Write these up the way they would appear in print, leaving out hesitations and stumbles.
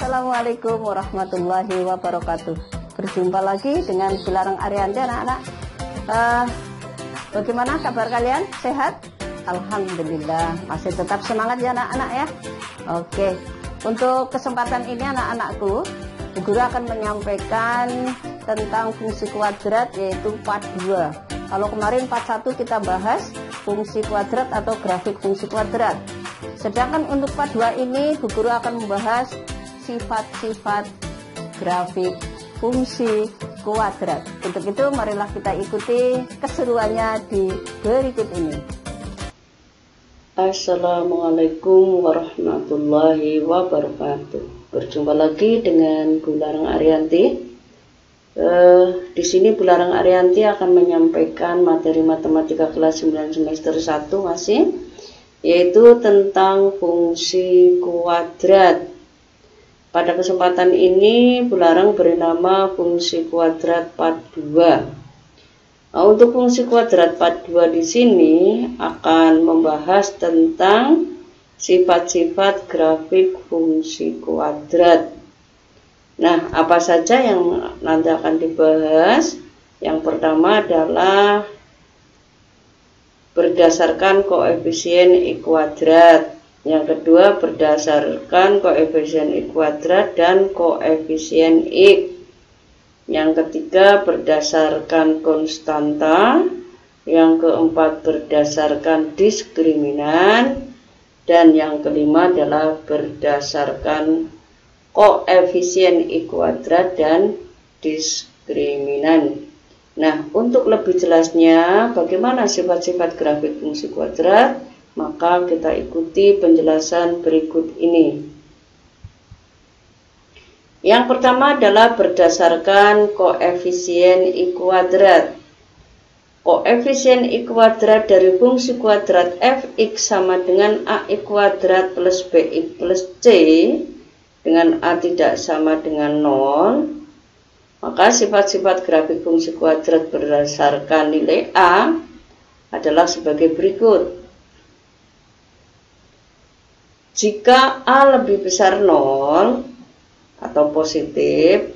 Assalamualaikum warahmatullahi wabarakatuh. Berjumpa lagi dengan Bularang Ariyanti anak-anak. Bagaimana kabar kalian? Sehat? Alhamdulillah, masih tetap semangat ya anak-anak ya. Oke, untuk kesempatan ini anak-anakku, Bu Guru akan menyampaikan tentang fungsi kuadrat, yaitu part 2. Kalau kemarin part 1 kita bahas fungsi kuadrat atau grafik fungsi kuadrat. Sedangkan untuk part 2 ini Bu Guru akan membahas sifat-sifat grafik fungsi kuadrat. Untuk itu marilah kita ikuti keseruannya di berikut ini. Assalamualaikum warahmatullahi wabarakatuh. Berjumpa lagi dengan Bularang Ariyanti. Di sini Bularang Ariyanti akan menyampaikan materi matematika kelas 9 semester 1 masih, yaitu tentang fungsi kuadrat. Pada kesempatan ini Bularang beri nama fungsi kuadrat part 2. Nah, untuk fungsi kuadrat part 2 di sini akan membahas tentang sifat-sifat grafik fungsi kuadrat. Nah, apa saja yang nanti akan dibahas? Yang pertama adalah berdasarkan koefisien I kuadrat. Yang kedua berdasarkan koefisien I kuadrat dan koefisien X. Yang ketiga berdasarkan konstanta. Yang keempat berdasarkan diskriminan. Dan yang kelima adalah berdasarkan koefisien I kuadrat dan diskriminan. Nah, untuk lebih jelasnya bagaimana sifat-sifat grafik fungsi kuadrat, maka kita ikuti penjelasan berikut ini. Yang pertama adalah berdasarkan koefisien I kuadrat. Koefisien I kuadrat dari fungsi kuadrat fx sama dengan AI kuadrat plus bx plus c dengan a tidak sama dengan 0. Maka sifat-sifat grafik fungsi kuadrat berdasarkan nilai a adalah sebagai berikut. Jika A lebih besar 0 atau positif,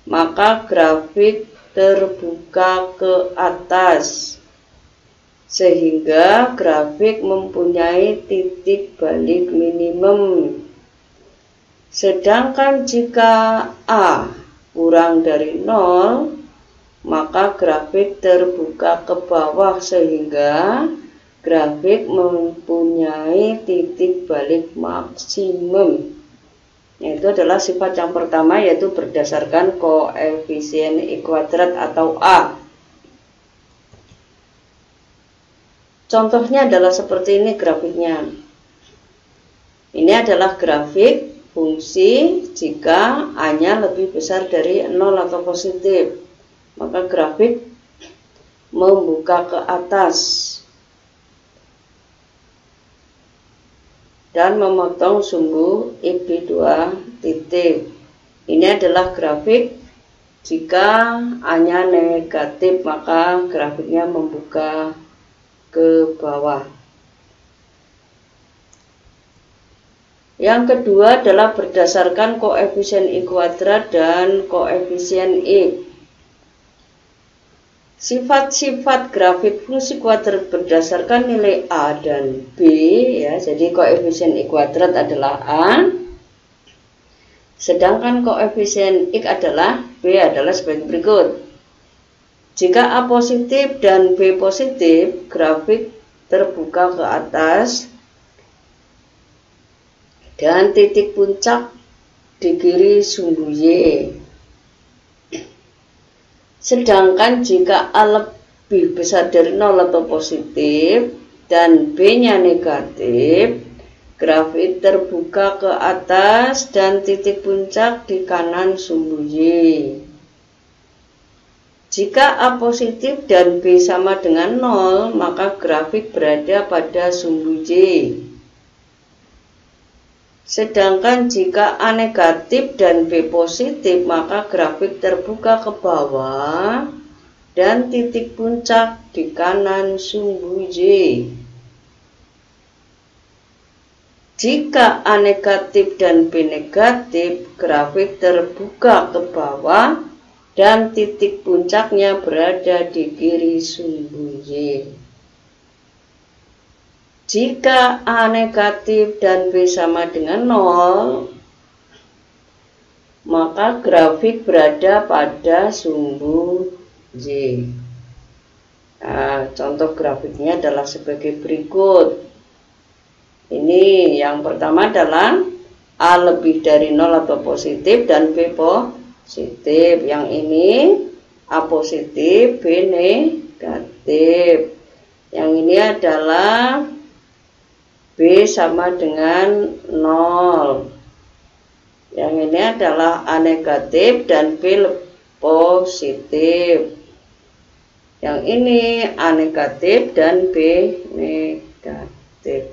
maka grafik terbuka ke atas, sehingga grafik mempunyai titik balik minimum. Sedangkan jika A kurang dari 0, maka grafik terbuka ke bawah, sehingga grafik mempunyai titik balik maksimum. Itu adalah sifat yang pertama, yaitu berdasarkan koefisien I kuadrat atau A. Contohnya adalah seperti ini grafiknya. Ini adalah grafik fungsi jika A-nya lebih besar dari 0 atau positif. Maka grafik membuka ke atas dan memotong sumbu IB2 titik. Ini adalah grafik jika A-nya negatif, maka grafiknya membuka ke bawah. Yang kedua adalah berdasarkan koefisien I kuadrat dan koefisien X. Sifat-sifat grafik fungsi kuadrat berdasarkan nilai A dan B, ya. Jadi koefisien I kuadrat adalah A, sedangkan koefisien X adalah B, adalah sebagai berikut. Jika A positif dan B positif, grafik terbuka ke atas dan titik puncak di kiri sumbu Y. Sedangkan jika A lebih besar dari 0 atau positif dan B-nya negatif, grafik terbuka ke atas dan titik puncak di kanan sumbu Y. Jika A positif dan B sama dengan 0, maka grafik berada pada sumbu Y. Sedangkan jika A negatif dan B positif, maka grafik terbuka ke bawah dan titik puncak di kanan sumbu Y. Jika A negatif dan B negatif, grafik terbuka ke bawah dan titik puncaknya berada di kiri sumbu Y. Jika A negatif dan B sama dengan 0, maka grafik berada pada sumbu Y. Nah, contoh grafiknya adalah sebagai berikut. Ini yang pertama adalah A lebih dari 0 atau positif dan B positif. Yang ini A positif, B negatif. Yang ini adalah B sama dengan 0. Yang ini adalah A negatif dan B positif. Yang ini A negatif dan B negatif.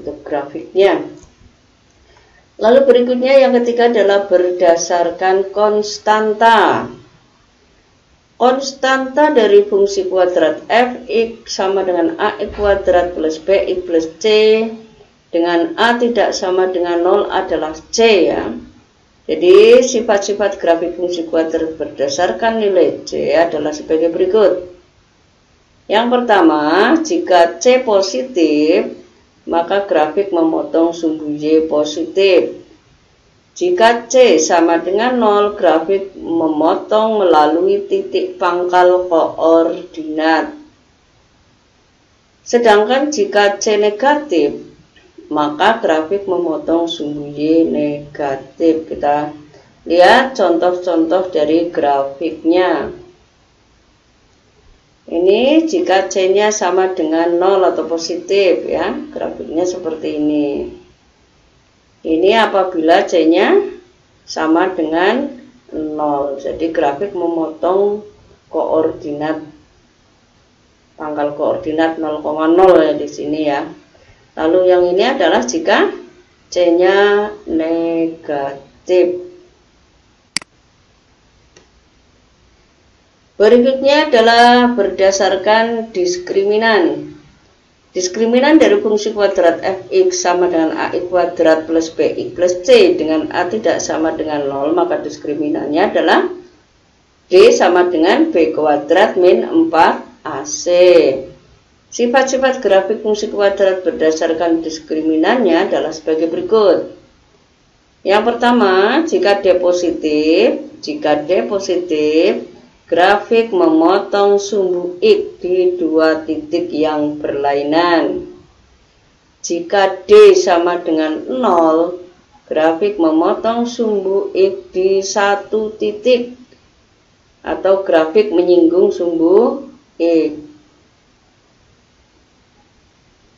Untuk grafiknya. Lalu berikutnya yang ketiga adalah berdasarkan konstanta. Konstanta dari fungsi kuadrat fx sama dengan ax kuadrat plus bx plus c dengan a tidak sama dengan 0 adalah c ya. Jadi sifat-sifat grafik fungsi kuadrat berdasarkan nilai c adalah sebagai berikut. Yang pertama, jika c positif, maka grafik memotong sumbu y positif. Jika C sama dengan 0, grafik memotong melalui titik pangkal koordinat. Sedangkan jika C negatif, maka grafik memotong sumbu Y negatif. Kita lihat contoh-contoh dari grafiknya. Ini jika C-nya sama dengan 0 atau positif ya, grafiknya seperti ini. Ini apabila C-nya sama dengan 0. Jadi grafik memotong koordinat, pangkal koordinat 0,0 ya di sini ya. Lalu yang ini adalah jika C-nya negatif. Berikutnya adalah berdasarkan diskriminan. Diskriminan dari fungsi kuadrat fx sama dengan ax kuadrat plus bx plus c dengan a tidak sama dengan 0, maka diskriminannya adalah d sama dengan b kuadrat min 4ac. Sifat-sifat grafik fungsi kuadrat berdasarkan diskriminannya adalah sebagai berikut. Yang pertama, jika d positif, grafik memotong sumbu X di dua titik yang berlainan. Jika D sama dengan 0, grafik memotong sumbu X di satu titik atau grafik menyinggung sumbu X.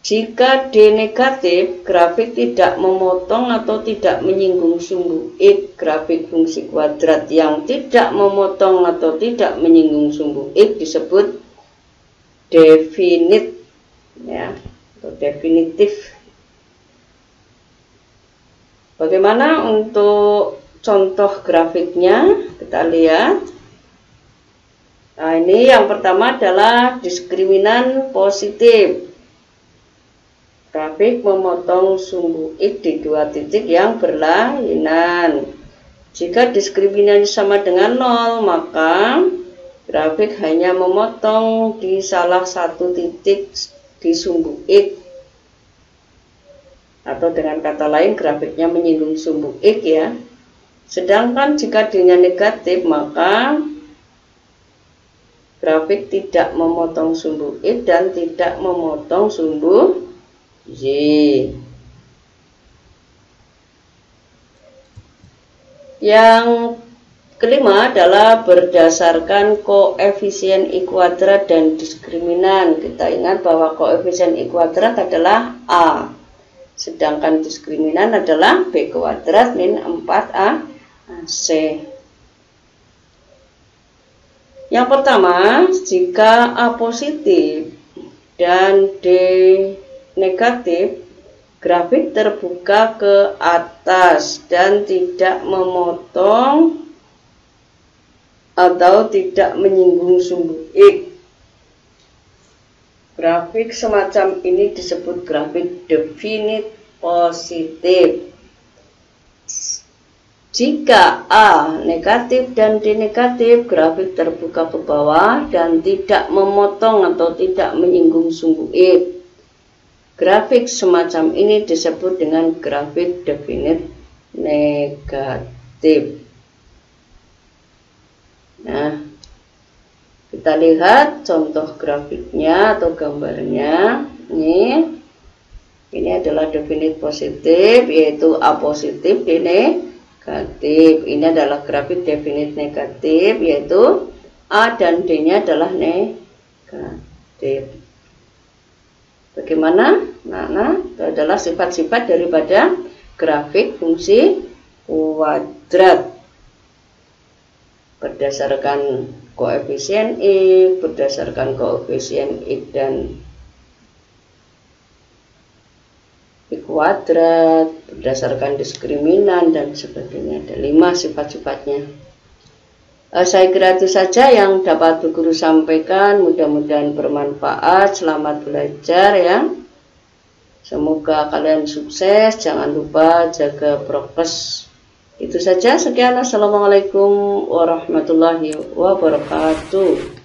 Jika D negatif, grafik tidak memotong atau tidak menyinggung sumbu X. Grafik fungsi kuadrat yang tidak memotong atau tidak menyinggung sumbu X disebut definite ya, atau definitif. Bagaimana untuk contoh grafiknya? Kita lihat. Nah, ini yang pertama adalah diskriminan positif. Grafik memotong sumbu X di dua titik yang berlainan. Jika diskriminannya sama dengan 0, maka grafik hanya memotong di salah satu titik di sumbu X. Atau dengan kata lain, grafiknya menyinggung sumbu X ya. Sedangkan jika D-nya negatif, maka grafik tidak memotong sumbu X dan tidak memotong sumbu Y. Yang kelima adalah berdasarkan koefisien I kuadrat dan diskriminan. Kita ingat bahwa koefisien I kuadrat adalah A, sedangkan diskriminan adalah B kuadrat min 4AC. Yang pertama, jika A positif dan D negatif, grafik terbuka ke atas dan tidak memotong atau tidak menyinggung sumbu X. Grafik semacam ini disebut grafik definite positif. Jika A negatif dan D negatif, grafik terbuka ke bawah dan tidak memotong atau tidak menyinggung sumbu I. Grafik semacam ini disebut dengan grafik definite negatif. Nah, kita lihat contoh grafiknya atau gambarnya. Ini adalah definite positif, yaitu A positif, D negatif. Ini adalah grafik definite negatif, yaitu A dan D-nya adalah negatif. Bagaimana? Nah, itu adalah sifat-sifat daripada grafik fungsi kuadrat. Berdasarkan koefisien X, berdasarkan koefisien X dan I kuadrat, berdasarkan diskriminan dan sebagainya. Ada 5 sifat-sifatnya. Saya kira itu saja yang dapat Bu Guru sampaikan. Mudah-mudahan bermanfaat. Selamat belajar ya. Semoga kalian sukses. Jangan lupa jaga prokes. Itu saja. Sekian. Assalamualaikum warahmatullahi wabarakatuh.